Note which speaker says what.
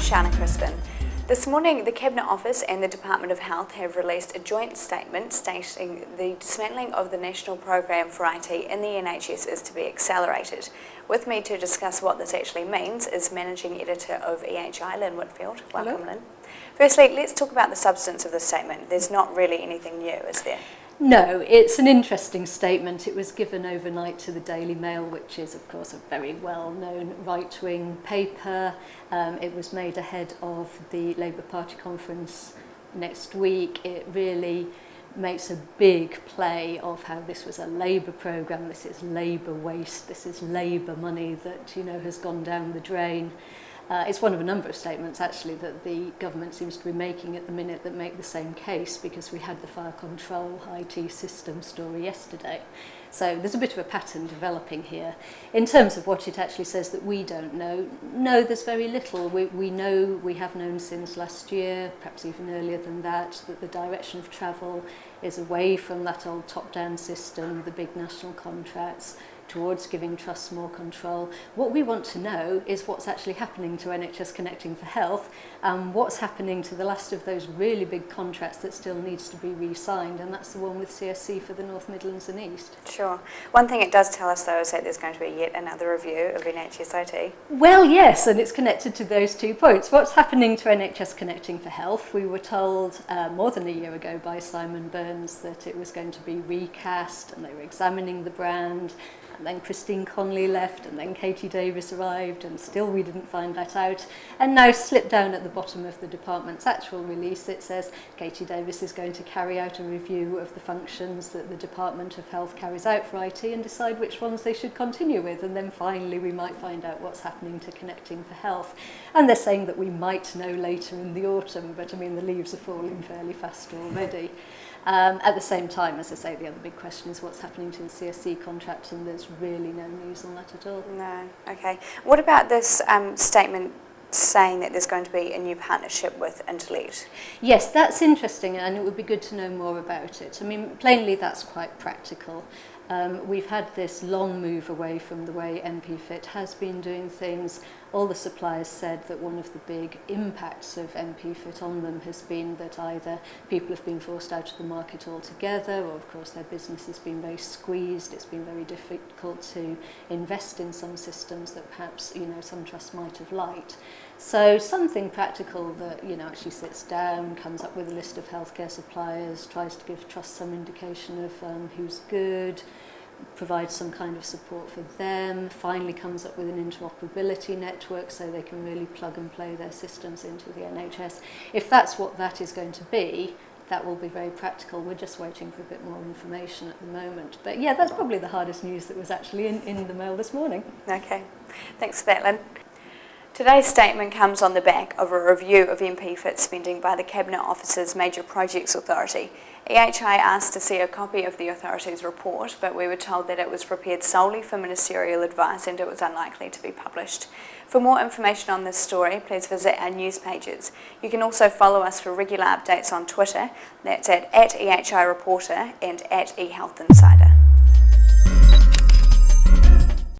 Speaker 1: Shanna Crispin. This morning, the Cabinet Office and the Department of Health have released a joint statement stating the dismantling of the National Programme for IT in the NHS is to be accelerated. With me to discuss what this actually means is Managing Editor of EHI, Lyn Whitfield. Welcome, Lyn. Firstly, let's talk about the substance of the statement. There's not really anything new, is there?
Speaker 2: No, it's an interesting statement. It was given overnight to the Daily Mail, which is, of course, a very well-known right-wing paper. It was made ahead of the Labour Party conference next week. It really makes a big play of how this was a Labour programme, this is Labour waste, this is Labour money that, has gone down the drain. It's one of a number of statements, actually, that the government seems to be making at the minute that make the same case, because we had the fire control IT system story yesterday. So there's a bit of a pattern developing here. In terms of what it actually says that we don't know, no, there's very little. We know, we have known since last year, perhaps even earlier than that the direction of travel is away from that old top-down system, the big national contracts, towards giving trusts more control. What we want to know is what's actually happening to NHS Connecting for Health and what's happening to the last of those really big contracts that still needs to be re-signed, and that's the one with CSC for the North Midlands and East.
Speaker 1: Sure. One thing it does tell us, though, is that there's going to be yet another review of NHS IT.
Speaker 2: Well, yes, and it's connected to those 2 points. What's happening to NHS Connecting for Health? We were told more than a year ago by Simon Burns that it was going to be recast, and they were examining the brand. And then Christine Conley left, and then Katie Davis arrived, and still we didn't find that out. And now slipped down at the bottom of the department's actual release, it says Katie Davis is going to carry out a review of the functions that the Department of Health carries out for IT and decide which ones they should continue with. And then finally we might find out what's happening to Connecting for Health. And they're saying that we might know later in the autumn, but I mean the leaves are falling fairly fast already. At the same time, as I say, the other big question is what's happening to the CSC contract, and there's really no news on that at all.
Speaker 1: No, okay. What about this statement saying that there's going to be a new partnership with NPfIT?
Speaker 2: Yes, that's interesting, and it would be good to know more about it. I mean, plainly that's quite practical. We've had this long move away from the way NPfIT has been doing things. All the suppliers said that one of the big impacts of NPfIT on them has been that either people have been forced out of the market altogether, or of course their business has been very squeezed. It's been very difficult to invest in some systems that perhaps some trusts might have liked. So something practical that actually sits down, comes up with a list of healthcare suppliers, tries to give trusts some indication of who's good, provides some kind of support for them, finally comes up with an interoperability network so they can really plug and play their systems into the NHS. If that's what that is going to be, that will be very practical. We're just waiting for a bit more information at the moment. But yeah, that's probably the hardest news that was actually in the Mail this morning.
Speaker 1: Okay, thanks for that, Lyn. Today's statement comes on the back of a review of NPfIT spending by the Cabinet Office's Major Projects Authority. EHI asked to see a copy of the authority's report, but we were told that it was prepared solely for ministerial advice and it was unlikely to be published. For more information on this story, please visit our news pages. You can also follow us for regular updates on Twitter. That's at EHI Reporter and at eHealthInsider.